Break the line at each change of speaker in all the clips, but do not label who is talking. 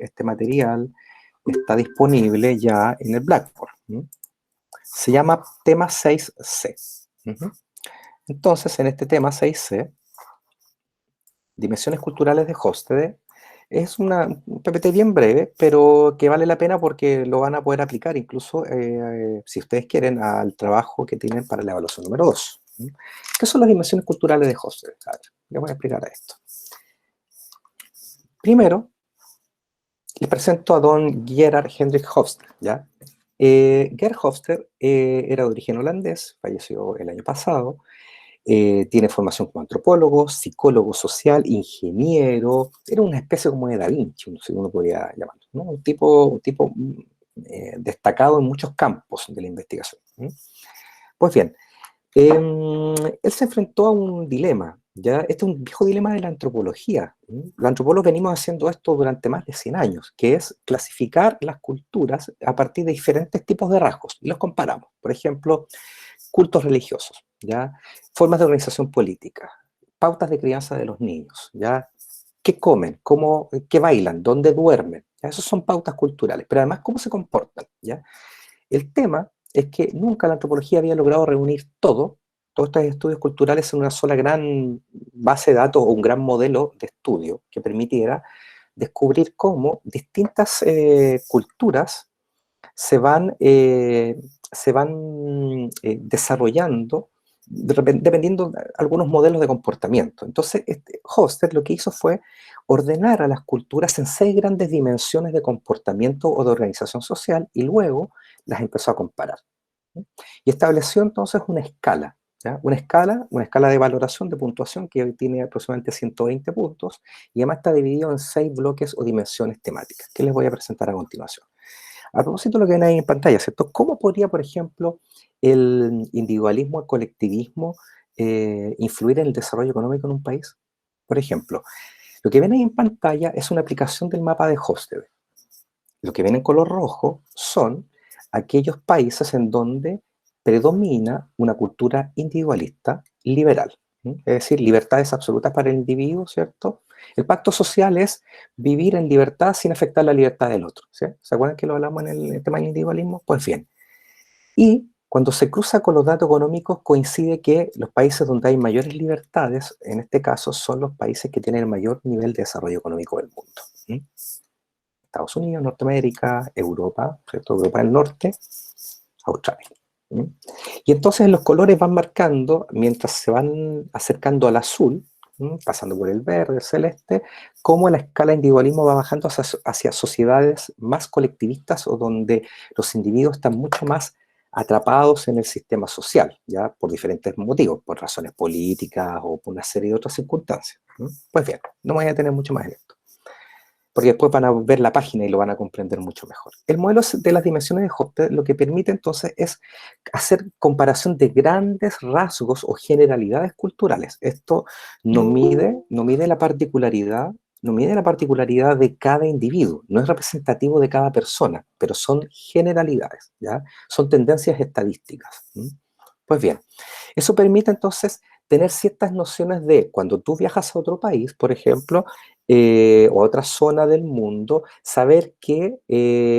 este material está disponible ya en el Blackboard. Se llama tema 6C. Entonces, en este tema 6C, Dimensiones Culturales de Hofstede, es un PPT bien breve, pero que vale la pena porque lo van a poder aplicar incluso, si ustedes quieren, al trabajo que tienen para la evaluación número 2. ¿Qué son las dimensiones culturales de Hofstede? A ver, les voy a explicar esto. Primero, les presento a don Gerard Hendrik Hofstede, ¿ya? Gerard Hofstede era de origen holandés, falleció el año pasado. Tiene formación como antropólogo, psicólogo social, ingeniero. Era una especie como de Da Vinci, si uno podría llamarlo, ¿no? Un tipo destacado en muchos campos de la investigación. Pues bien, él se enfrentó a un dilema, ¿ya? Este es un viejo dilema de la antropología. Los antropólogos venimos haciendo esto durante más de 100 años, que es clasificar las culturas a partir de diferentes tipos de rasgos, y los comparamos. Por ejemplo, cultos religiosos, ¿ya? Formas de organización política, pautas de crianza de los niños, ¿ya? ¿Qué comen? ¿Qué bailan? ¿Dónde duermen? ¿Ya? Esas son pautas culturales, pero además cómo se comportan, ¿ya? El tema es que nunca la antropología había logrado reunir todos estos estudios culturales en una sola gran base de datos o un gran modelo de estudio que permitiera descubrir cómo distintas culturas se van desarrollando dependiendo de algunos modelos de comportamiento. Entonces, Hofstede lo que hizo fue ordenar a las culturas en 6 grandes dimensiones de comportamiento o de organización social y luego las empezó a comparar. Y estableció entonces una escala, ¿ya? Una escala de valoración, de puntuación, que hoy tiene aproximadamente 120 puntos, y además está dividido en 6 bloques o dimensiones temáticas, que les voy a presentar a continuación. A propósito de lo que ven ahí en pantalla, ¿cierto? ¿Cómo podría, por ejemplo, el individualismo, el colectivismo, influir en el desarrollo económico en un país? Por ejemplo, lo que ven ahí en pantalla es una aplicación del mapa de Hofstede. Lo que ven en color rojo son aquellos países en donde predomina una cultura individualista liberal. Es decir, libertades absolutas para el individuo, ¿cierto? El pacto social es vivir en libertad sin afectar la libertad del otro, ¿sí? ¿Se acuerdan que lo hablamos en el tema del individualismo? Pues bien. Y cuando se cruza con los datos económicos coincide que los países donde hay mayores libertades, en este caso, son los países que tienen el mayor nivel de desarrollo económico del mundo. Estados Unidos, Norteamérica, Europa, ¿cierto? Europa del Norte, Australia. Y entonces los colores van marcando, mientras se van acercando al azul, pasando por el verde, el celeste, cómo la escala de individualismo va bajando hacia sociedades más colectivistas o donde los individuos están mucho más atrapados en el sistema social, ya por diferentes motivos, por razones políticas o por una serie de otras circunstancias. Pues bien, no me voy a tener mucho más en esto, porque después van a ver la página y lo van a comprender mucho mejor. El modelo de las dimensiones de Hofstede lo que permite entonces es hacer comparación de grandes rasgos o generalidades culturales. Esto no mide la particularidad, de cada individuo, no es representativo de cada persona, pero son generalidades, ¿ya? Son tendencias estadísticas. Pues bien, eso permite entonces tener ciertas nociones de cuando tú viajas a otro país, por ejemplo, o a otra zona del mundo, saber que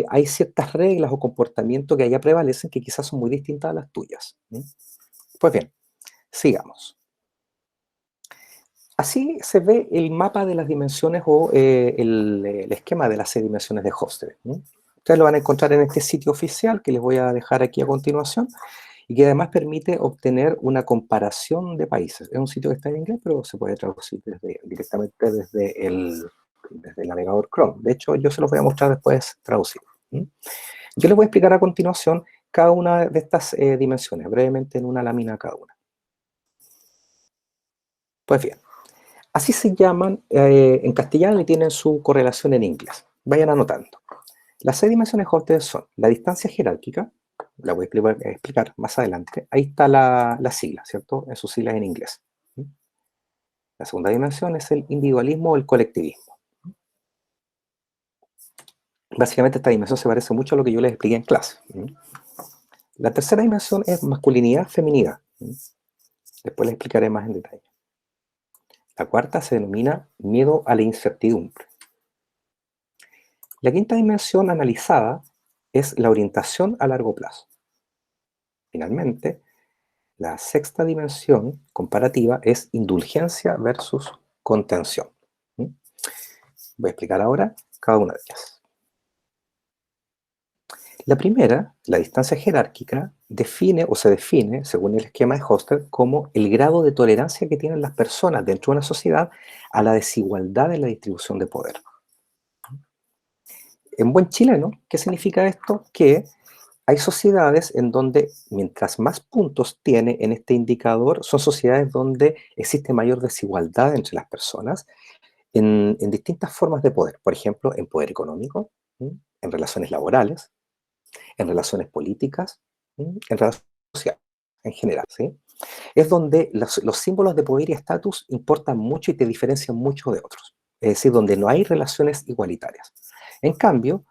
hay ciertas reglas o comportamientos que allá prevalecen que quizás son muy distintas a las tuyas. Pues bien, sigamos. Así se ve el mapa de las dimensiones o el esquema de las 6 dimensiones de Hofstede. Ustedes lo van a encontrar en este sitio oficial que les voy a dejar aquí a continuación y que además permite obtener una comparación de países. Es un sitio que está en inglés, pero se puede traducir directamente desde el navegador Chrome. De hecho, yo se los voy a mostrar después traducido. Yo les voy a explicar a continuación cada una de estas dimensiones, brevemente en una lámina cada una. Pues bien, así se llaman en castellano y tienen su correlación en inglés. Vayan anotando. Las 6 dimensiones de Hofstede son la distancia jerárquica, la voy a explicar más adelante. Ahí está la sigla, ¿cierto? En sus siglas en inglés. La segunda dimensión es el individualismo o el colectivismo. Básicamente esta dimensión se parece mucho a lo que yo les expliqué en clase. La tercera dimensión es masculinidad, feminidad. Después les explicaré más en detalle. La cuarta se denomina miedo a la incertidumbre. La quinta dimensión analizada es la orientación a largo plazo. Finalmente, la sexta dimensión comparativa es indulgencia versus contención. ¿Mm? Voy a explicar ahora cada una de ellas. La primera, la distancia jerárquica, define o se define, según el esquema de Hofstede, como el grado de tolerancia que tienen las personas dentro de una sociedad a la desigualdad en la distribución de poder. En buen chileno, ¿qué significa esto? Que hay sociedades en donde, mientras más puntos tiene en este indicador, son sociedades donde existe mayor desigualdad entre las personas en distintas formas de poder. Por ejemplo, en poder económico, ¿sí? En relaciones laborales, en relaciones políticas, ¿sí? En relaciones sociales, en general. ¿Sí? Es donde los símbolos de poder y estatus importan mucho y te diferencian mucho de otros. Es decir, donde no hay relaciones igualitarias. En cambio,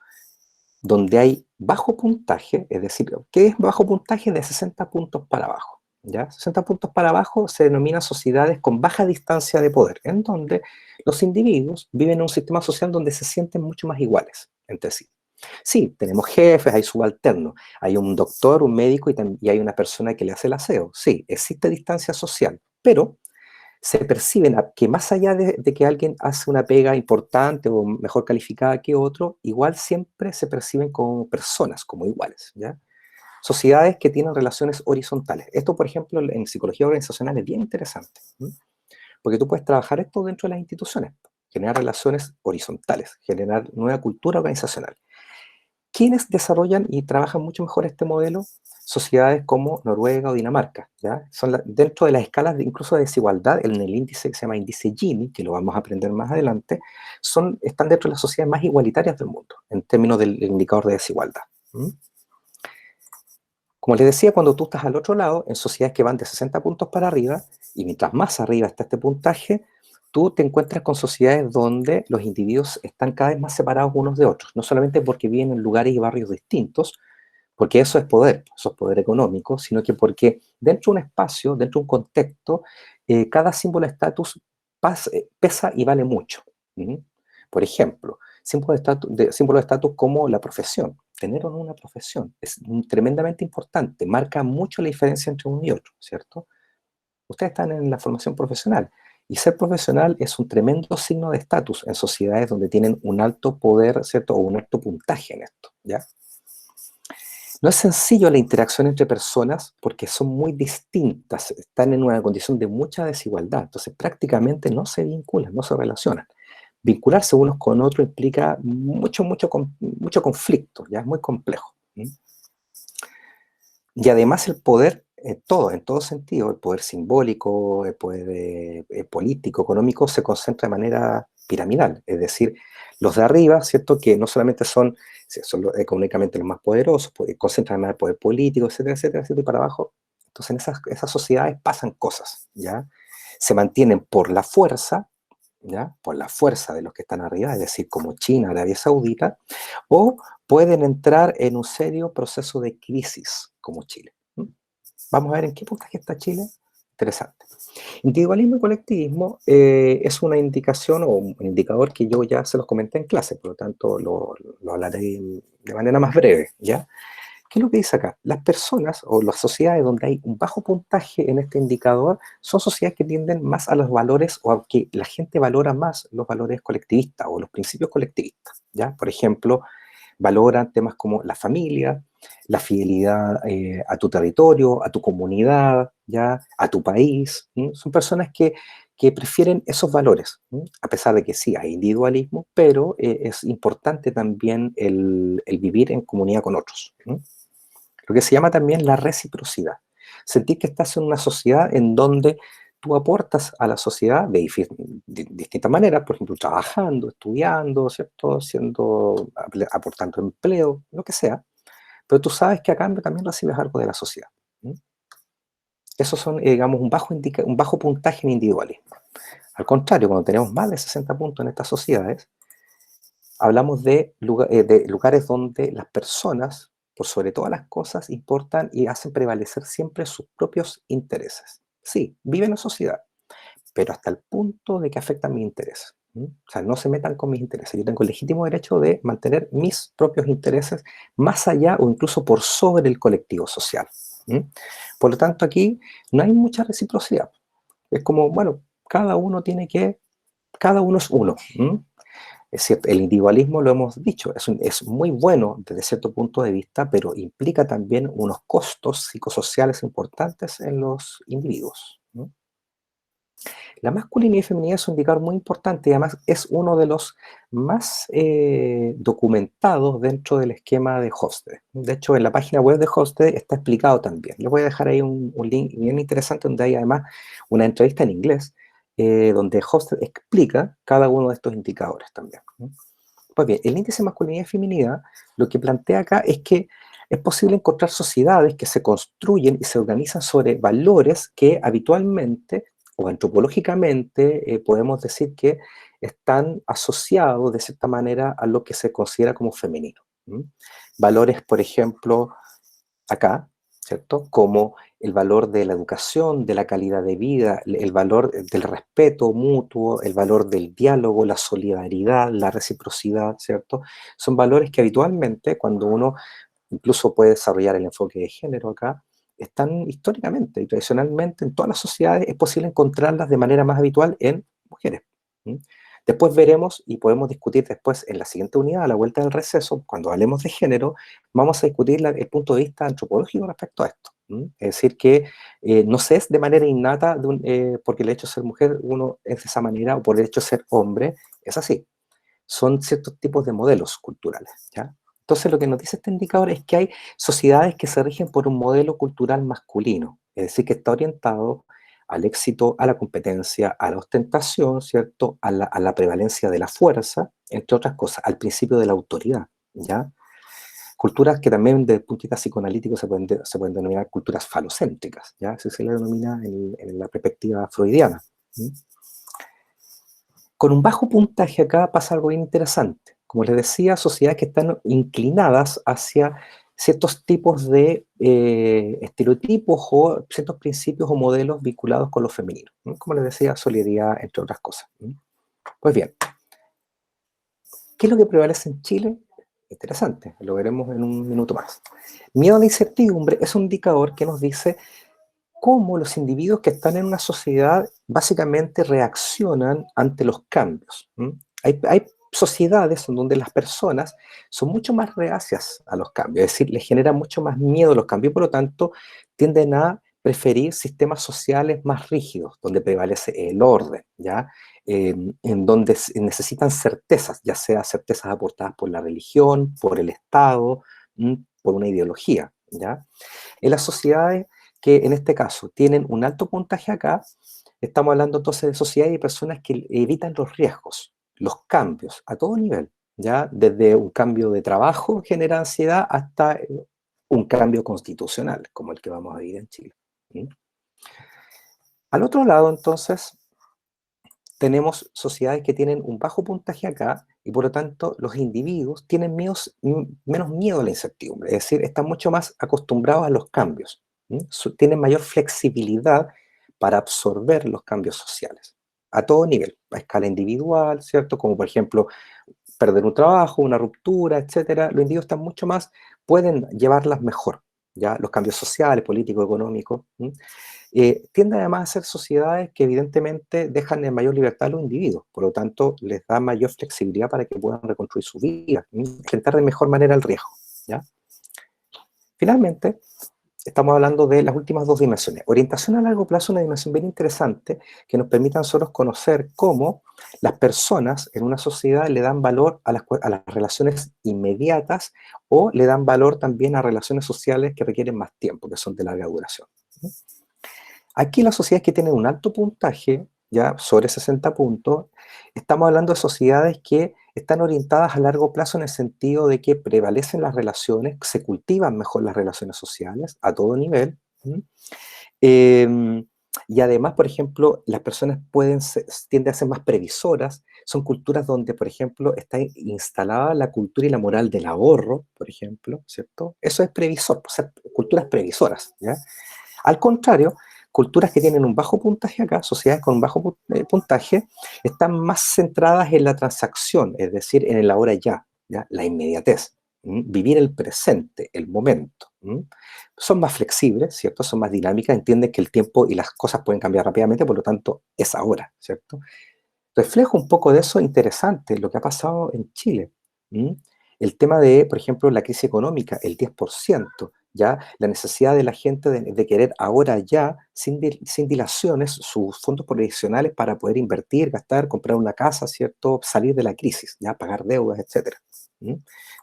donde hay bajo puntaje, es decir, ¿qué es bajo puntaje? De 60 puntos para abajo. ¿Ya? 60 puntos para abajo se denominan sociedades con baja distancia de poder, en donde los individuos viven en un sistema social donde se sienten mucho más iguales entre sí. Sí, tenemos jefes, hay subalternos, hay un doctor, un médico y hay una persona que le hace el aseo. Sí, existe distancia social, pero se perciben que más allá de que alguien hace una pega importante o mejor calificada que otro, igual siempre se perciben como personas, como iguales, ¿ya? Sociedades que tienen relaciones horizontales. Esto, por ejemplo, en psicología organizacional es bien interesante, ¿sí? Porque tú puedes trabajar esto dentro de las instituciones, generar relaciones horizontales, generar nueva cultura organizacional. ¿Quiénes desarrollan y trabajan mucho mejor este modelo? Sociedades como Noruega o Dinamarca, ¿ya? Son dentro de las escalas incluso de desigualdad, en el índice que se llama índice Gini, que lo vamos a aprender más adelante, están dentro de las sociedades más igualitarias del mundo, en términos del indicador de desigualdad. ¿Mm? Como les decía, cuando tú estás al otro lado, en sociedades que van de 60 puntos para arriba, y mientras más arriba está este puntaje, tú te encuentras con sociedades donde los individuos están cada vez más separados unos de otros, no solamente porque viven en lugares y barrios distintos, porque eso es poder económico, sino que porque dentro de un espacio, dentro de un contexto, cada símbolo de estatus pesa y vale mucho. ¿Mm? Por ejemplo, símbolo de estatus como la profesión. Tener o no una profesión es tremendamente importante, marca mucho la diferencia entre uno y otro, ¿cierto? Ustedes están en la formación profesional y ser profesional es un tremendo signo de estatus en sociedades donde tienen un alto poder, ¿cierto? O un alto puntaje en esto, ¿ya? No es sencillo la interacción entre personas porque son muy distintas, están en una condición de mucha desigualdad, entonces prácticamente no se vinculan, no se relacionan. Vincularse unos con otros implica mucho conflicto, ya es muy complejo. ¿Sí? Y además el poder, en todo sentido, el poder simbólico, el poder político, económico, se concentra de manera piramidal. Es decir, los de arriba, ¿cierto? Que no solamente son económicamente los más poderosos, concentran más el poder político, etcétera, etcétera, etcétera, y para abajo. Entonces en esas sociedades pasan cosas, ¿ya? Se mantienen por la fuerza, ¿ya? Por la fuerza de los que están arriba, es decir, como China, Arabia Saudita, o pueden entrar en un serio proceso de crisis, como Chile. ¿Mm? Vamos a ver en qué puntaje está Chile. Interesante. Individualismo y colectivismo es una indicación o un indicador que yo ya se los comenté en clase, por lo tanto lo hablaré de manera más breve, ¿ya? ¿Qué es lo que dice acá? Las personas o las sociedades donde hay un bajo puntaje en este indicador son sociedades que tienden más a los valores o a que la gente valora más los valores colectivistas o los principios colectivistas, ¿ya? Por ejemplo, valoran temas como la familia, la fidelidad a tu territorio, a tu comunidad, ¿ya? A tu país. ¿Sí? Son personas que prefieren esos valores, ¿sí? A pesar de que sí hay individualismo, pero es importante también el vivir en comunidad con otros. ¿Sí? Lo que se llama también la reciprocidad. Sentir que estás en una sociedad en donde tú aportas a la sociedad de distintas maneras, por ejemplo, trabajando, estudiando, ¿cierto? Aportando empleo, lo que sea, pero tú sabes que a cambio también recibes algo de la sociedad. ¿Mm? Esos son, digamos, un bajo puntaje en individualismo. Al contrario, cuando tenemos más de 60 puntos en estas sociedades, hablamos de lugares donde las personas, por sobre todas las cosas, importan y hacen prevalecer siempre sus propios intereses. Sí, viven en sociedad, pero hasta el punto de que afectan mis intereses. O sea, no se metan con mis intereses. Yo tengo el legítimo derecho de mantener mis propios intereses más allá o incluso por sobre el colectivo social. ¿Mm? Por lo tanto, aquí no hay mucha reciprocidad. Es como, bueno, cada uno es uno. Es cierto, el individualismo, lo hemos dicho, es muy bueno desde cierto punto de vista, pero implica también unos costos psicosociales importantes en los individuos. La masculinidad y feminidad es un indicador muy importante y además es uno de los más documentados dentro del esquema de Hofstede. De hecho, en la página web de Hofstede está explicado también. Les voy a dejar ahí un link bien interesante donde hay además una entrevista en inglés donde Hofstede explica cada uno de estos indicadores también. Pues bien, el índice de masculinidad y feminidad lo que plantea acá es que es posible encontrar sociedades que se construyen y se organizan sobre valores que habitualmente o antropológicamente podemos decir que están asociados de cierta manera a lo que se considera como femenino. Valores, por ejemplo, acá, ¿cierto? Como el valor de la educación, de la calidad de vida, el valor del respeto mutuo, el valor del diálogo, la solidaridad, la reciprocidad, ¿cierto? Son valores que habitualmente, cuando uno incluso puede desarrollar el enfoque de género acá, están históricamente y tradicionalmente en todas las sociedades es posible encontrarlas de manera más habitual en mujeres. ¿Mm? Después veremos y podemos discutir después en la siguiente unidad, a la vuelta del receso, cuando hablemos de género, vamos a discutir el punto de vista antropológico respecto a esto. Es decir, que no se es de manera innata, porque el hecho de ser mujer uno es de esa manera, o por el hecho de ser hombre, es así. Son ciertos tipos de modelos culturales, ¿ya? Entonces lo que nos dice este indicador es que hay sociedades que se rigen por un modelo cultural masculino, es decir, que está orientado al éxito, a la competencia, a la ostentación, ¿cierto? A la prevalencia de la fuerza, entre otras cosas, al principio de la autoridad, ¿ya? Culturas que también desde el punto de vista psicoanalítico se pueden denominar culturas falocéntricas, ¿ya? Así se le denomina en la perspectiva freudiana. Con un bajo puntaje acá pasa algo bien interesante. Como les decía, sociedades que están inclinadas hacia ciertos tipos de estereotipos o ciertos principios o modelos vinculados con lo femenino. ¿No? Como les decía, solidaridad, entre otras cosas. Pues bien, ¿qué es lo que prevalece en Chile? Interesante, lo veremos en un minuto más. Miedo a la incertidumbre es un indicador que nos dice cómo los individuos que están en una sociedad básicamente reaccionan ante los cambios. Hay sociedades en donde las personas son mucho más reacias a los cambios, es decir, les genera mucho más miedo a los cambios, por lo tanto, tienden a preferir sistemas sociales más rígidos, donde prevalece el orden, ¿ya? En donde necesitan certezas, ya sea certezas aportadas por la religión, por el Estado, por una ideología, ¿ya? En las sociedades que en este caso tienen un alto puntaje acá, estamos hablando entonces de sociedades y personas que evitan los riesgos, los cambios a todo nivel, ¿ya? Desde un cambio de trabajo genera ansiedad hasta un cambio constitucional, como el que vamos a vivir en Chile. ¿Sí? Al otro lado, entonces, tenemos sociedades que tienen un bajo puntaje acá y por lo tanto los individuos tienen menos miedo a la incertidumbre, es decir, están mucho más acostumbrados a los cambios, tienen mayor flexibilidad para absorber los cambios sociales, a todo nivel, a escala individual, ¿cierto? Como por ejemplo perder un trabajo, una ruptura, etcétera, los individuos pueden llevarlas mejor, ¿ya? Los cambios sociales, políticos, económicos, tienden además a ser sociedades que evidentemente dejan en mayor libertad a los individuos, por lo tanto les da mayor flexibilidad para que puedan reconstruir su vida, enfrentar de mejor manera el riesgo, ¿ya? Finalmente, estamos hablando de las últimas dos dimensiones. Orientación a largo plazo es una dimensión bien interesante que nos permite a nosotros conocer cómo las personas en una sociedad le dan valor a las relaciones inmediatas o le dan valor también a relaciones sociales que requieren más tiempo, que son de larga duración. Aquí las sociedades que tienen un alto puntaje, ya sobre 60 puntos, estamos hablando de sociedades que están orientadas a largo plazo en el sentido de que prevalecen las relaciones, se cultivan mejor las relaciones sociales a todo nivel. Y además, por ejemplo, las personas tienden a ser más previsoras. Son culturas donde, por ejemplo, está instalada la cultura y la moral del ahorro, por ejemplo, ¿cierto? Eso es previsor, o sea, culturas previsoras, ¿ya? Al contrario, Culturas que tienen un bajo puntaje acá, sociedades con un bajo puntaje, están más centradas en la transacción, es decir, en el ahora ya, ¿ya? La inmediatez, vivir el presente, el momento. Son más flexibles, ¿cierto? Son más dinámicas, entienden que el tiempo y las cosas pueden cambiar rápidamente, por lo tanto, es ahora, ¿cierto? Refleja un poco de eso interesante, lo que ha pasado en Chile. ¿Mm? El tema de, por ejemplo, la crisis económica, el 10%, ¿ya? La necesidad de la gente de querer ahora ya, sin dilaciones, sus fondos previsionales para poder invertir, gastar, comprar una casa, ¿cierto? Salir de la crisis, ¿ya? Pagar deudas, etcétera. ¿Mm?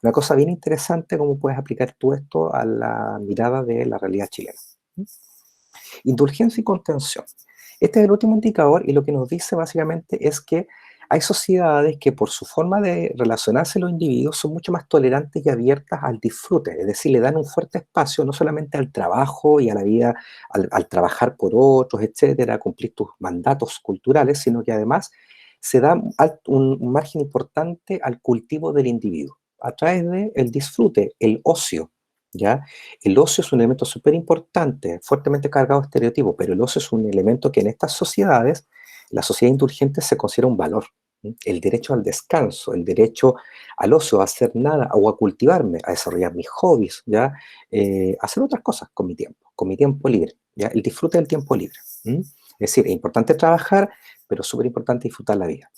Una cosa bien interesante, cómo puedes aplicar tú esto a la mirada de la realidad chilena. ¿Mm? Indulgencia y contención. Este es el último indicador y lo que nos dice básicamente es que hay sociedades que por su forma de relacionarse los individuos son mucho más tolerantes y abiertas al disfrute, es decir, le dan un fuerte espacio no solamente al trabajo y a la vida, al trabajar por otros, etcétera, cumplir tus mandatos culturales, sino que además se da un margen importante al cultivo del individuo a través del disfrute, el ocio, ¿ya? El ocio es un elemento súper importante, fuertemente cargado de estereotipos, pero el ocio es un elemento que en estas sociedades, la sociedad indulgente se considera un valor. El derecho al descanso, el derecho al ocio, a hacer nada o a cultivarme, a desarrollar mis hobbies, ¿ya? A hacer otras cosas con mi tiempo libre, ¿ya? El disfrute del tiempo libre. Es decir, es importante trabajar, pero súper importante disfrutar la vida.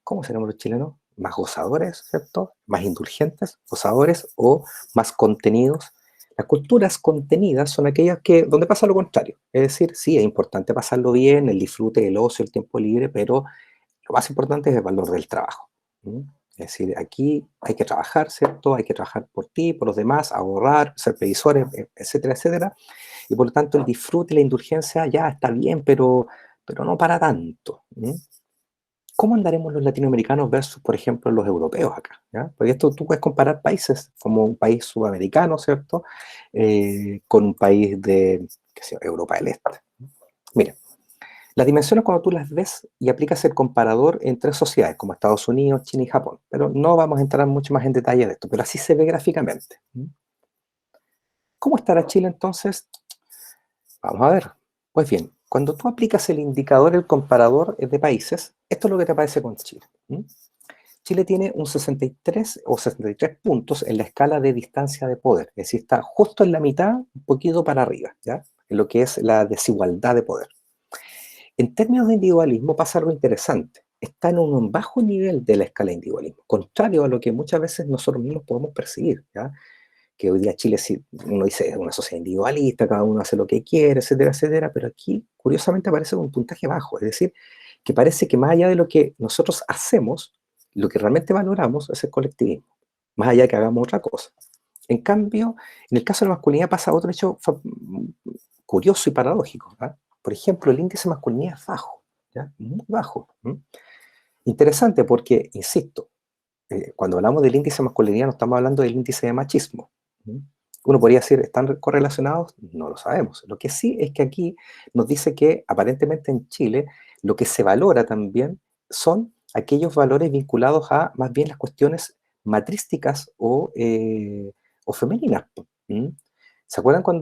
¿Cómo seremos los chilenos? ¿Más gozadores, cierto? ¿Más indulgentes, gozadores o más contenidos? Las culturas contenidas son aquellas donde pasa lo contrario. Es decir, sí, es importante pasarlo bien, el disfrute, el ocio, el tiempo libre, pero lo más importante es el valor del trabajo. ¿Mm? Es decir, aquí hay que trabajar, ¿cierto? Hay que trabajar por ti, por los demás, ahorrar, ser previsores, etcétera, etcétera. Y por lo tanto el disfrute y la indulgencia ya está bien, pero no para tanto. ¿Cómo andaremos los latinoamericanos versus, por ejemplo, los europeos acá? ¿Ya? Porque esto tú puedes comparar países como un país sudamericano, ¿cierto? Con un país de, qué sé yo, Europa del Este. Mira, las dimensiones cuando tú las ves y aplicas el comparador entre sociedades como Estados Unidos, China y Japón, pero no vamos a entrar mucho más en detalle de esto, pero así se ve gráficamente. ¿Cómo estará Chile entonces? Vamos a ver. Pues bien, cuando tú aplicas el indicador, el comparador de países, esto es lo que te aparece con Chile. Chile tiene un 63 o 63 puntos en la escala de distancia de poder, es decir, está justo en la mitad, un poquito para arriba, ¿ya? En lo que es la desigualdad de poder. En términos de individualismo pasa algo interesante. Está en un bajo nivel de la escala de individualismo, contrario a lo que muchas veces nosotros mismos podemos percibir, ¿ya? Que hoy día Chile, uno dice, es una sociedad individualista, cada uno hace lo que quiere, etcétera, etcétera, pero aquí curiosamente aparece con un puntaje bajo, es decir, que parece que más allá de lo que nosotros hacemos, lo que realmente valoramos es el colectivismo, más allá de que hagamos otra cosa. En cambio, en el caso de la masculinidad pasa otro hecho curioso y paradójico, ¿ah? Por ejemplo, el índice de masculinidad es bajo, ¿ya? Muy bajo. Interesante porque, insisto, cuando hablamos del índice de masculinidad no estamos hablando del índice de machismo. Uno podría decir, ¿están correlacionados? No lo sabemos. Lo que sí es que aquí nos dice que aparentemente en Chile lo que se valora también son aquellos valores vinculados a más bien las cuestiones matrísticas o femeninas. ¿Mm? ¿Se acuerdan que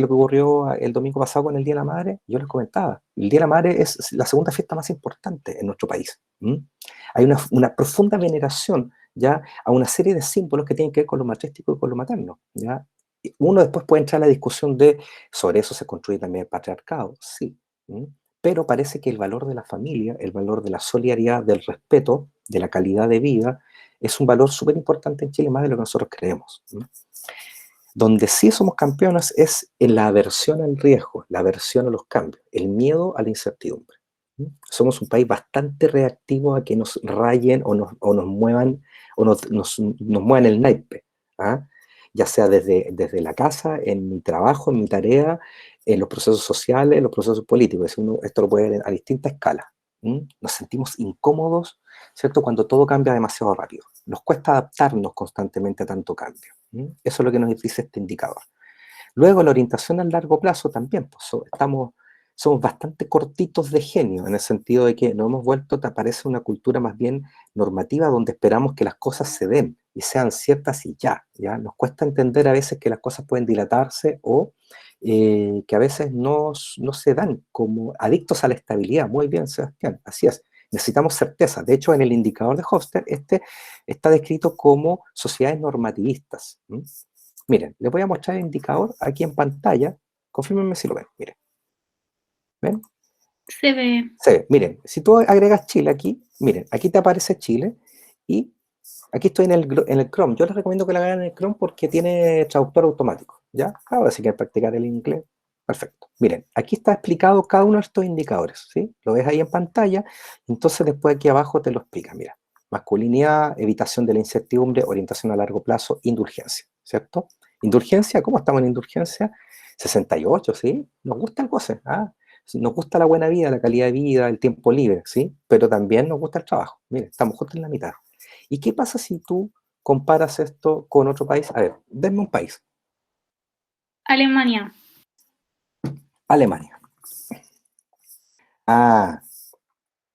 lo que ocurrió el domingo pasado con el Día de la Madre? Yo les comentaba, el Día de la Madre es la segunda fiesta más importante en nuestro país. Hay una profunda veneración ya a una serie de símbolos que tienen que ver con lo matrístico y con lo materno, ¿ya? Uno después puede entrar a la discusión de sobre eso se construye también el patriarcado, sí, pero parece que el valor de la familia, el valor de la solidaridad, del respeto, de la calidad de vida, es un valor súper importante en Chile, más de lo que nosotros creemos. Donde sí somos campeones es en la aversión al riesgo, la aversión a los cambios, el miedo a la incertidumbre. Somos un país bastante reactivo a que nos rayen o nos muevan o nos muevan el naipe, ¿ah? Ya sea desde la casa, en mi trabajo, en mi tarea, en los procesos sociales, en los procesos políticos. Esto lo puede ver a distinta escala. Nos sentimos incómodos, ¿cierto? Cuando todo cambia demasiado rápido. Nos cuesta adaptarnos constantemente a tanto cambio. Eso es lo que nos dice este indicador. Luego, la orientación a largo plazo también, pues, somos bastante cortitos de genio, en el sentido de que nos hemos vuelto, te aparece una cultura más bien normativa donde esperamos que las cosas se den y sean ciertas y ya. Nos cuesta entender a veces que las cosas pueden dilatarse o que a veces no se dan como adictos a la estabilidad. Muy bien, Sebastián, así es. Necesitamos certeza. De hecho, en el indicador de Hofstede, este está descrito como sociedades normativistas. Miren, les voy a mostrar el indicador aquí en pantalla. Confírmenme si lo ven. Miren. ¿Ven?
Se ve.
Se ve. Miren, si tú agregas Chile aquí, miren, aquí te aparece Chile y aquí estoy en el Chrome. Yo les recomiendo que la hagan en el Chrome porque tiene traductor automático. ¿Ya? Ahora si quieren practicar el inglés. Perfecto. Miren, aquí está explicado cada uno de estos indicadores. ¿Sí? Lo ves ahí en pantalla. Entonces después aquí abajo te lo explica. Mira, masculinidad, evitación de la incertidumbre, orientación a largo plazo, indulgencia. ¿Cierto? Indulgencia, ¿cómo estamos en indulgencia? 68, ¿sí? Nos gusta el goce. ¿Ah? Nos gusta la buena vida, la calidad de vida, el tiempo libre, ¿sí? Pero también nos gusta el trabajo. Mire, estamos justo en la mitad. ¿Y qué pasa si tú comparas esto con otro país? A ver, denme un país.
Alemania.
Alemania. Ah,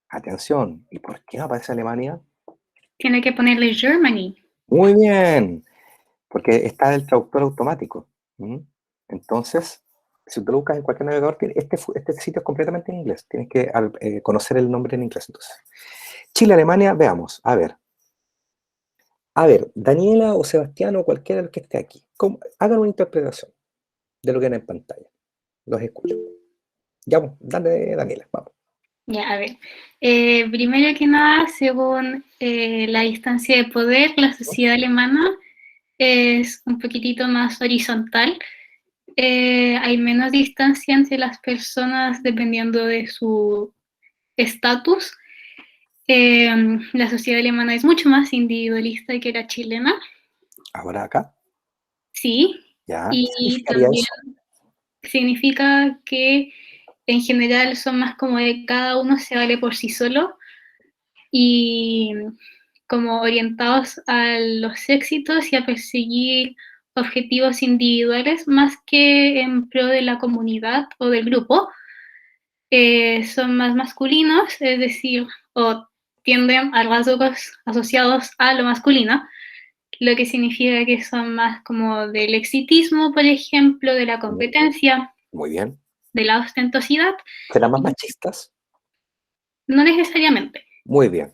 atención. ¿Y por qué no aparece Alemania?
Tiene que ponerle Germany.
Muy bien, porque está el traductor automático. Entonces, si tú lo buscas en cualquier navegador, este sitio es completamente en inglés. Tienes que conocer el nombre en inglés. Entonces, Chile, Alemania, veamos. A ver, Daniela o Sebastián o cualquiera que esté aquí, hagan una interpretación de lo que ven en pantalla. Los escucho. Ya, pues, dale, Daniela, vamos.
Ya, a ver. Primero que nada, según la distancia de poder, la sociedad alemana es un poquitito más horizontal. Hay menos distancia entre las personas dependiendo de su estatus. La sociedad alemana es mucho más individualista que la chilena,
Ahora acá,
sí,
¿ya? ¿Qué
y
significaría
también
eso?
significa que en general son más como de cada uno se vale por sí solo y como orientados a los éxitos y a perseguir objetivos individuales más que en pro de la comunidad o del grupo. Son más masculinos, es decir, o tienden a rasgos asociados a lo masculino, lo que significa que son más como del exitismo, por ejemplo, de la competencia,
Muy bien.
de la ostentosidad,
¿Serán más
y
machistas?
no necesariamente.
Muy bien.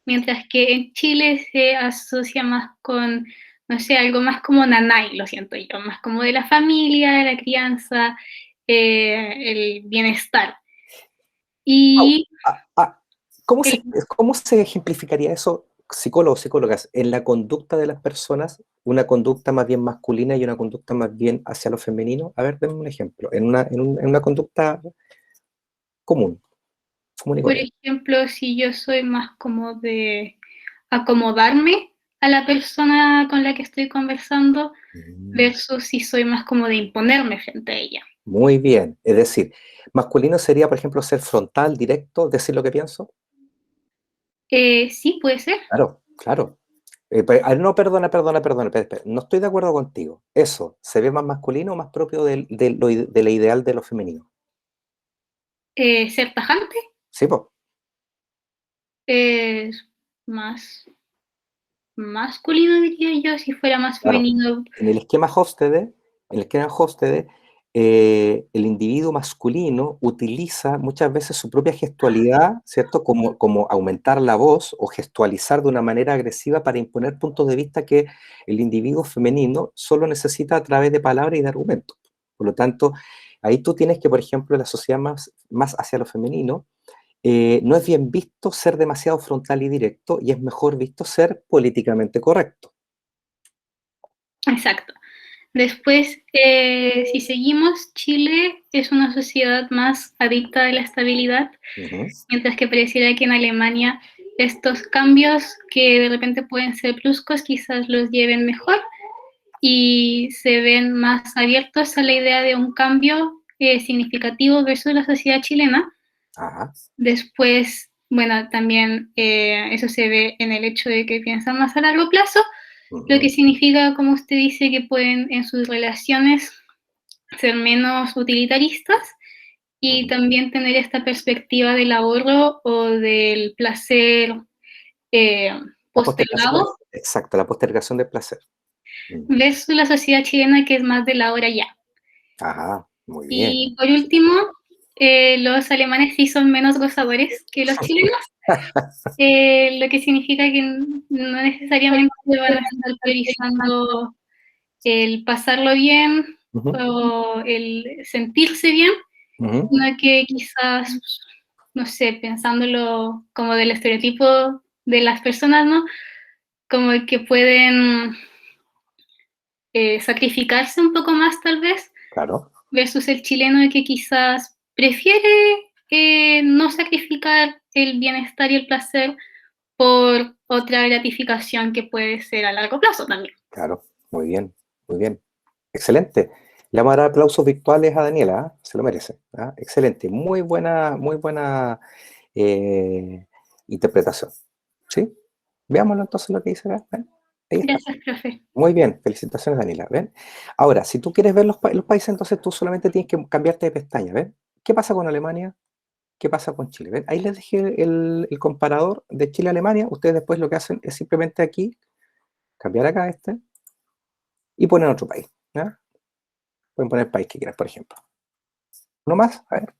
Mientras que en Chile se asocia más con, no sé, algo más como nanay, lo siento yo, más como de la familia, de la crianza, el bienestar.
Au,
Y
ah, ah, ¿Cómo
el,
cómo se ejemplificaría eso, psicólogos, psicólogas, en la conducta de las personas? Una conducta más bien masculina y una conducta más bien hacia lo femenino. A ver, denme un ejemplo. En una conducta común, común y
por
corriente.
ejemplo, si yo soy más como de acomodarme a la persona con la que estoy conversando
Mm,
versus si soy más como de imponerme frente a ella.
Muy bien. Es decir, masculino sería, por ejemplo, ser frontal, directo, decir lo que pienso.
Sí, puede ser.
Claro, claro. No, perdona, espera. No estoy de acuerdo contigo. ¿Eso se ve más masculino o más propio de la ideal de lo femenino?
Ser tajante
Sí, pues.
es más masculino, diría yo, si fuera más
Claro.
femenino.
En el esquema Hofstede, el individuo masculino utiliza muchas veces su propia gestualidad, ¿cierto? Como aumentar la voz o gestualizar de una manera agresiva para imponer puntos de vista que el individuo femenino solo necesita a través de palabras y de argumentos. Por lo tanto, ahí tú tienes que, por ejemplo, la sociedad más hacia lo femenino, no es bien visto ser demasiado frontal y directo y es mejor visto ser políticamente correcto.
Exacto. Después, si seguimos, Chile es una sociedad más adicta a la estabilidad,
Ujú.
mientras que pareciera que en Alemania estos cambios que de repente pueden ser bruscos quizás los lleven mejor y se ven más abiertos a la idea de un cambio significativo versus la sociedad chilena.
Ajá.
Después, bueno, también eso se ve en el hecho de que piensan más a largo plazo, lo
Ujú.
que significa, como usted dice, que pueden en sus relaciones ser menos utilitaristas y
Ujú.
también tener esta perspectiva del ahorro o del placer eh,
La postergación,
postergado
exacto, la postergación del placer. Mm.
versus la sociedad chilena que es más de la hora ya.
Ajá. Muy bien.
Y por último, los alemanes sí son menos gozadores que los chilenos, lo que significa que no necesariamente van a estar priorizando el pasarlo bien
Ujú,
o el sentirse bien,
ujú.
sino que quizás, no sé, pensándolo como del estereotipo de las personas, ¿no? Como que pueden sacrificarse un poco más tal vez,
Claro,
versus el chileno que quizás prefiere no sacrificar el bienestar y el placer por otra gratificación que puede ser a largo plazo también.
claro. Muy bien, muy bien. Excelente. Le vamos a dar aplausos virtuales a Daniela, ¿ah? Se lo merece. ¿Ah? Excelente. Muy buena eh, interpretación. ¿Sí? Veámoslo entonces lo que dice acá. ¿Ven? Ahí está.
Gracias, profe.
Muy bien. Felicitaciones, Daniela. ¿Ven? Ahora, si tú quieres ver los países, entonces tú solamente tienes que cambiarte de pestaña. ¿Ven? ¿Qué pasa con Alemania? ¿Qué pasa con Chile? ¿Ven? Ahí les dejé el comparador de Chile-Alemania. Ustedes después lo que hacen es simplemente aquí, cambiar acá este y poner otro país. ¿Ya? Pueden poner el país que quieran, por ejemplo. ¿No más? A ver,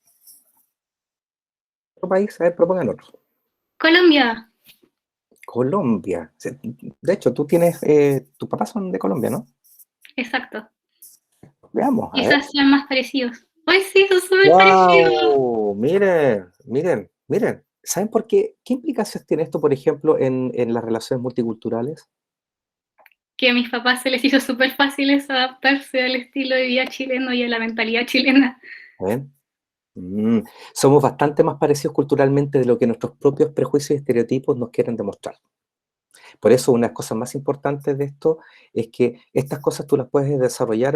otro país, a ver, propongan otro.
Colombia,
Colombia. De hecho, tú tienes, tus papás son de Colombia, ¿no?
exacto.
Veamos, a ver.
Quizás sean más parecidos. ¡Ay, sí, son súper parecidos!
¡Wow! Miren, miren, miren. ¿Saben por qué? ¿Qué implicaciones tiene esto, por ejemplo, en las relaciones multiculturales?
Que a mis papás se les hizo súper fácil adaptarse al estilo de vida chileno y a la mentalidad chilena.
¿Ven? Mm, somos bastante más parecidos culturalmente de lo que nuestros propios prejuicios y estereotipos nos quieren demostrar. Por eso, una de las cosas más importantes de esto es que estas cosas tú las puedes desarrollar,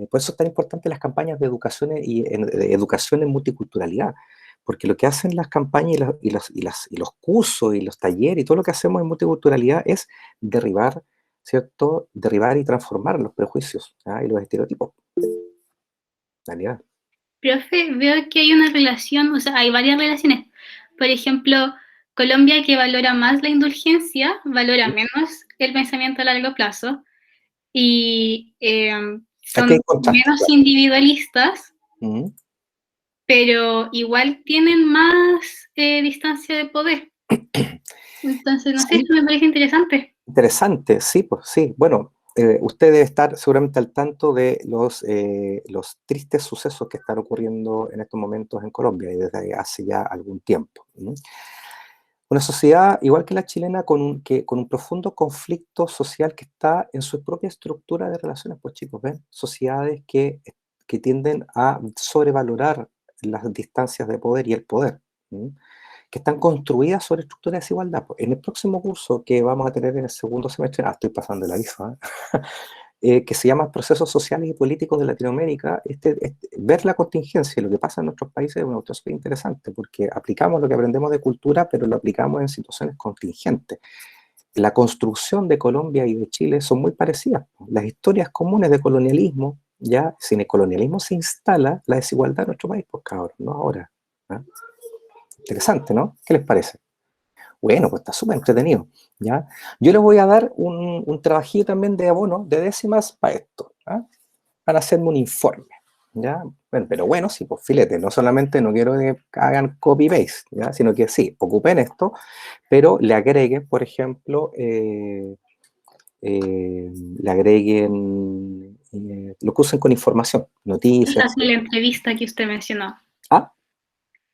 por eso es tan importante las campañas de educación de educación en multiculturalidad, porque lo que hacen las campañas y los cursos y los talleres y todo lo que hacemos en multiculturalidad es derribar, ¿cierto? Derribar y transformar los prejuicios, ¿ah? Y los estereotipos. En realidad.
Profe, veo que hay una relación, o sea, hay varias relaciones. Por ejemplo, Colombia, que valora más la indulgencia, valora menos el pensamiento a largo plazo y
Aquí hay
son
contrastes,
menos
claro.
individualistas,
Ujú.
pero igual tienen más distancia de poder. Entonces, no sé,
Sí,
esto me parece interesante.
interesante, sí, pues sí. Bueno, usted debe estar seguramente al tanto de los tristes sucesos que están ocurriendo en estos momentos en Colombia y desde hace ya algún tiempo. ¿Mm? Una sociedad, igual que la chilena, con un profundo conflicto social que está en su propia estructura de relaciones, pues chicos, ¿ven? Sociedades que tienden a sobrevalorar las distancias de poder y el poder. ¿Mm? Que están construidas sobre estructuras de desigualdad. Pues, en el próximo curso que vamos a tener en el segundo semestre, estoy pasando el aviso, que se llama Procesos Sociales y Políticos de Latinoamérica, ver la contingencia y lo que pasa en nuestros países es una cuestión súper interesante, porque aplicamos lo que aprendemos de cultura, pero lo aplicamos en situaciones contingentes. La construcción de Colombia y de Chile son muy parecidas. Las historias comunes de colonialismo, ya sin el colonialismo se instala la desigualdad en nuestro país, pues cabrón, no ahora. ¿Ah? Interesante, ¿no? ¿Qué les parece? Bueno, pues está súper entretenido, ¿ya? Yo les voy a dar un trabajillo también de abono de décimas para esto, ¿ah? Para hacerme un informe, ¿ya? Bueno, pero bueno, sí, pues filete, no solamente no quiero que hagan copy-paste, ¿ya? Sino que sí, ocupen esto, pero le agreguen, por ejemplo, le agreguen lo que usen con información, noticias.
Quizás de la entrevista que usted mencionó.
Ah,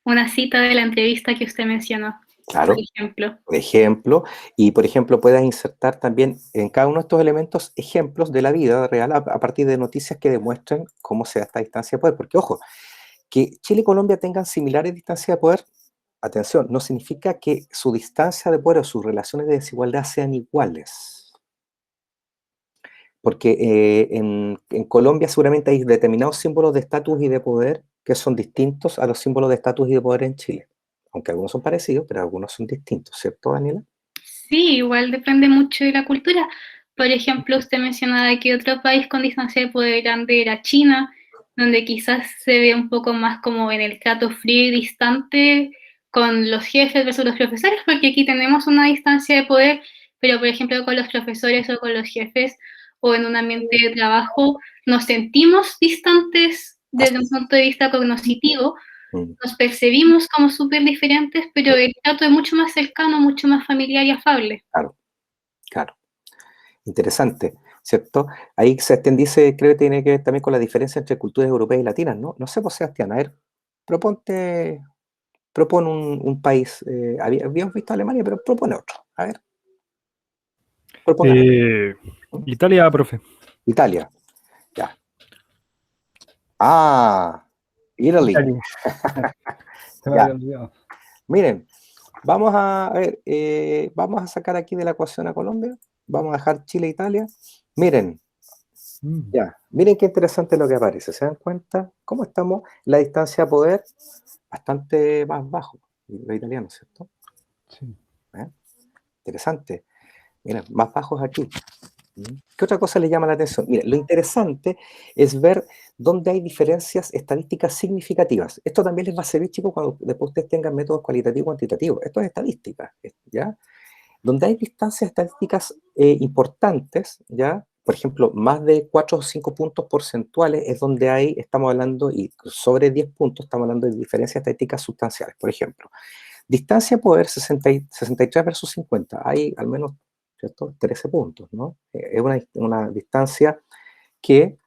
Una cita de la entrevista que usted mencionó, por
claro,
ejemplo.
por ejemplo, y por ejemplo puedas insertar también en cada uno de estos elementos ejemplos de la vida real a partir de noticias que demuestren cómo se da esta distancia de poder. Porque, ojo, que Chile y Colombia tengan similares distancias de poder, atención, no significa que su distancia de poder o sus relaciones de desigualdad sean iguales. Porque en Colombia seguramente hay determinados símbolos de estatus y de poder que son distintos a los símbolos de estatus y de poder en Chile. Aunque algunos son parecidos, pero algunos son distintos, ¿cierto, Daniela?
Sí, igual depende mucho de la cultura. Por ejemplo, usted mencionaba que otro país con distancia de poder grande era China, donde quizás se ve un poco más como en el trato frío y distante con los jefes versus los profesores, porque aquí tenemos una distancia de poder, pero por ejemplo con los profesores o con los jefes o en un ambiente de trabajo nos sentimos distantes desde un punto de vista cognoscitivo,
Mm,
nos percibimos como súper diferentes, pero el trato es mucho más cercano, mucho más familiar y afable.
claro, claro. Interesante, ¿cierto? Ahí Sebastián dice, creo que tiene que ver también con la diferencia entre culturas europeas y latinas, ¿no? No sé, pues Sebastián, a ver, proponte, propone un país. Habíamos visto Alemania, pero propone otro. A ver, propone algo.
Eh,
¿Mm?
Italia, profe.
Italia, ya. Ah, Italy.
Italia. Se me
Ya,
había olvidado.
miren, a ver, vamos a sacar aquí de la ecuación a Colombia, vamos a dejar Chile e Italia. Miren,
Mm,
ya, miren qué interesante lo que aparece. ¿Se dan cuenta? ¿Cómo estamos? La distancia de poder bastante más bajo, los italianos, ¿cierto?
sí.
¿Eh? Interesante. Miren, más bajos aquí. ¿Qué otra cosa le llama la atención? Mire, lo interesante es ver dónde hay diferencias estadísticas significativas. Esto también les va a servir, chicos, cuando después ustedes tengan métodos cualitativos y cuantitativos. Esto es estadística, ¿ya? Donde hay distancias estadísticas importantes, ¿ya? Por ejemplo, más de 4 o 5 puntos porcentuales es donde hay, estamos hablando, y sobre 10 puntos estamos hablando de diferencias estadísticas sustanciales. Por ejemplo, distancia poder 63 versus 50, hay al menos, ¿cierto? 13 puntos, ¿no? Es una distancia que,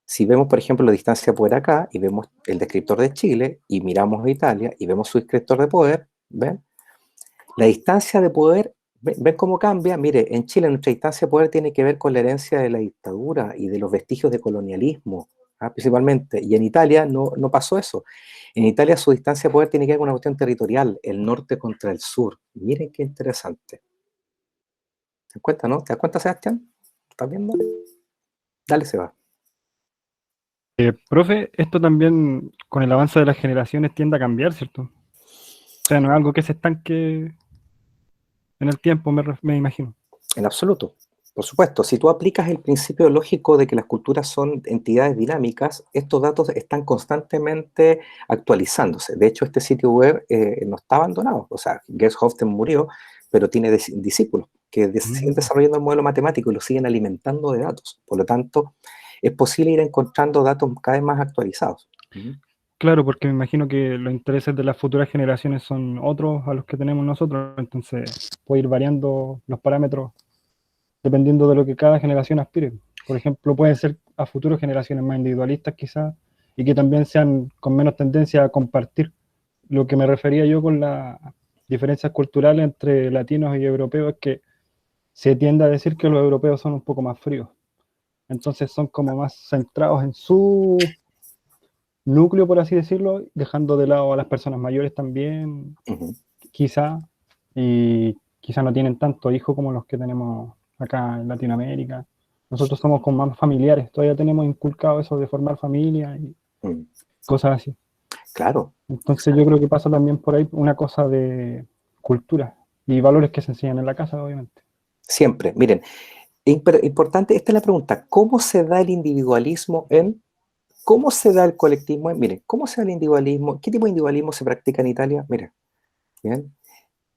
si vemos, por ejemplo, la distancia de poder acá, y vemos el descriptor de Chile, y miramos a Italia, y vemos su descriptor de poder, ¿ven? La distancia de poder, ¿ven cómo cambia? Mire, en Chile nuestra distancia de poder tiene que ver con la herencia de la dictadura y de los vestigios de colonialismo, principalmente. Y en Italia no pasó eso. En Italia su distancia de poder tiene que ver con una cuestión territorial, el norte contra el sur. Miren qué interesante. ¿Te das cuenta, no? ¿Te das cuenta, Sebastián? ¿Estás viendo? Dale, Seba.
Profe, esto también con el avance de las generaciones tiende a cambiar, ¿cierto? O sea, no es algo que se estanque en el tiempo, me imagino.
En absoluto. Por supuesto, si tú aplicas el principio lógico de que las culturas son entidades dinámicas, estos datos están constantemente actualizándose. De hecho, este sitio web no está abandonado. O sea, Gers Hofstede murió, pero tiene discípulos que siguen
Mm.
desarrollando el modelo matemático y lo siguen alimentando de datos. Por lo tanto, es posible ir encontrando datos cada vez más actualizados.
Claro, porque me imagino que los intereses de las futuras generaciones son otros a los que tenemos nosotros, entonces puede ir variando los parámetros dependiendo de lo que cada generación aspire. Por ejemplo, pueden ser a futuras generaciones más individualistas quizás y que también sean con menos tendencia a compartir. Lo que me refería yo con las diferencias culturales entre latinos y europeos es que se tiende a decir que los europeos son un poco más fríos. Entonces son como más centrados en su núcleo, por así decirlo, dejando de lado a las personas mayores también,
Ujú.
quizá, y quizá no tienen tanto hijo como los que tenemos acá en Latinoamérica. Nosotros somos como más familiares, todavía tenemos inculcado eso de formar familia y
Mm.
cosas así.
Claro,
Entonces yo creo que pasa también por ahí una cosa de cultura y valores que se enseñan en la casa, obviamente.
siempre. Miren, importante, esta es la pregunta, ¿cómo se da el individualismo en ¿cómo se da el colectivismo? Miren, ¿cómo se da el individualismo? ¿Qué tipo de individualismo se practica en Italia? Miren, bien.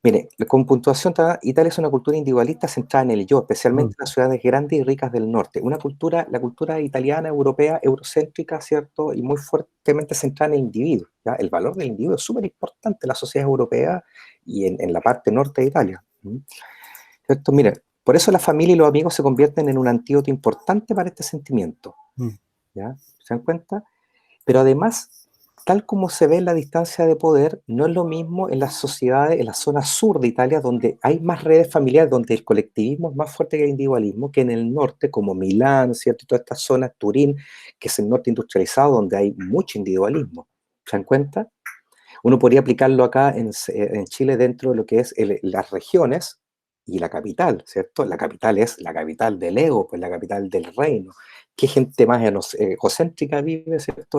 Mire, con puntuación, Italia es una cultura individualista centrada en el yo, especialmente
Mm.
en las ciudades grandes y ricas del norte. Una cultura, la cultura italiana, europea, eurocéntrica, ¿cierto? Y muy fuertemente centrada en el individuo, ¿ya? El valor del individuo es súper importante en la sociedad europea y en la parte norte de Italia, ¿cierto? Miren, por eso la familia y los amigos se convierten en un antídoto importante para este sentimiento,
Mm.
¿ya? ¿Se dan cuenta? Pero además, tal como se ve en la distancia de poder, no es lo mismo en las sociedades, en la zona sur de Italia, donde hay más redes familiares, donde el colectivismo es más fuerte que el individualismo, que en el norte, como Milán, ¿cierto? Y todas estas zonas, Turín, que es el norte industrializado, donde hay mucho individualismo. ¿Se dan cuenta? Uno podría aplicarlo acá en Chile dentro de lo que es las regiones y la capital, ¿cierto? La capital es la capital del ego, pues la capital del reino. ¿Qué gente más egocéntrica vive, ¿cierto?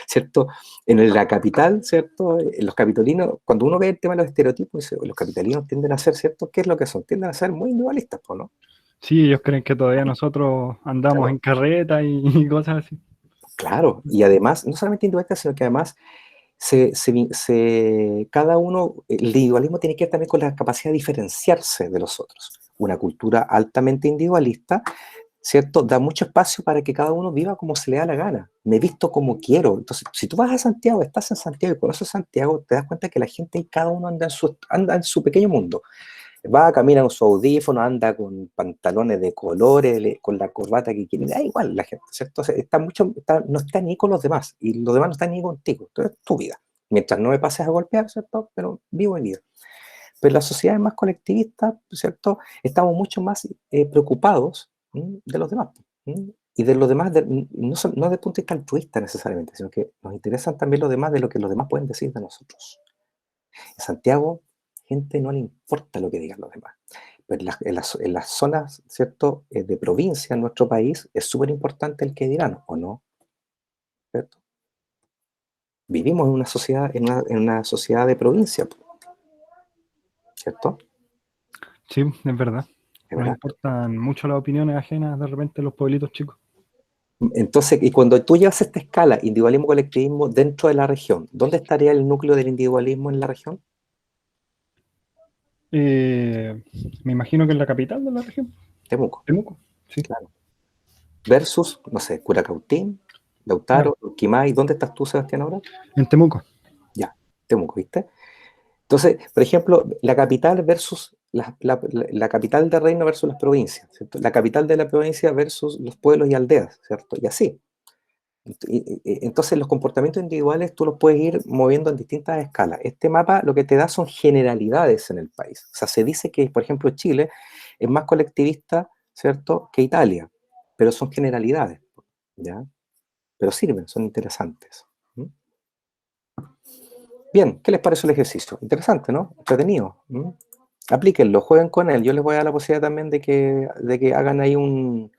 ¿Cierto? En la capital, ¿cierto? Los capitolinos, cuando uno ve el tema de los estereotipos, dice, los capitalinos tienden a ser, ¿cierto? ¿Qué es lo que son? Tienden a ser muy individualistas, pues, ¿no?
Sí, ellos creen que todavía nosotros andamos
Claro,
en carreta y cosas así.
claro. Y además, no solamente individualistas, sino que además cada uno, el individualismo tiene que ver también con la capacidad de diferenciarse de los otros. Una cultura altamente individualista ¿cierto? Da mucho espacio para que cada uno viva como se le da la gana. Me visto como quiero. Entonces, si tú vas a Santiago, estás en Santiago y conoces Santiago, te das cuenta que la gente ahí, cada uno anda en su pequeño mundo. Va, camina con su audífono, anda con pantalones de colores, con la corbata que quiere, da igual la gente, ¿cierto? O sea, no está ni con los demás, y los demás no están ni contigo. Entonces, tu vida. Mientras no me pases a golpear, ¿cierto? Pero vivo mi vida. Pero las sociedades más colectivistas, ¿cierto? Estamos mucho más preocupados de los demás. Y de los demás, no desde el punto de vista altruista necesariamente, sino que nos interesan también los demás de lo que los demás pueden decir de nosotros. En Santiago, gente no le importa lo que digan los demás. Pero en las zonas, ¿cierto?, de provincia en nuestro país, es súper importante el que dirán, ¿o no? ¿Cierto? Vivimos en una sociedad, en una sociedad de provincia, ¿cierto?
Sí, es verdad.
¿Es
Nos
verdad?
importan mucho las opiniones ajenas de repente de los pueblitos chicos.
Entonces, y cuando tú llevas esta escala, individualismo, colectivismo, dentro de la región, ¿dónde estaría el núcleo del individualismo en la región?
Me imagino que es la capital de la región,
Temuco,
Temuco. Sí,
claro. Versus, no sé, Curacautín, Lautaro,
claro.
Quimay. ¿Dónde estás tú, Sebastián, ahora?
En Temuco.
Ya, Temuco, ¿viste? Entonces, por ejemplo, la capital versus la capital del reino versus las provincias, ¿cierto? La capital de la provincia versus los pueblos y aldeas, ¿cierto? Y así. Entonces, los comportamientos individuales tú los puedes ir moviendo en distintas escalas. Este mapa lo que te da son generalidades en el país. O sea, se dice que, por ejemplo, Chile es más colectivista, ¿cierto?, que Italia, pero son generalidades, ¿ya? Pero sirven, son interesantes. ¿Mm? Bien, ¿qué les parece el ejercicio? Interesante, ¿no? Entretenido. ¿Mm? Aplíquenlo, jueguen con él. Yo les voy a dar la posibilidad también de que hagan ahí una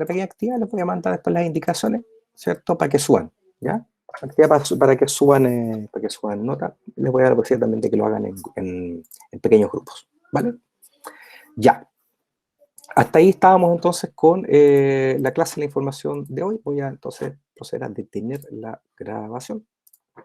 pequeña actividad. Les voy a mandar después las indicaciones, ¿cierto? Para que suban, ¿ya? Actividad para que suban notas. Les voy a dar la posibilidad también de que lo hagan en pequeños grupos, ¿vale? Ya. Hasta ahí estábamos entonces con la clase de la información de hoy. Voy a entonces proceder a detener la grabación.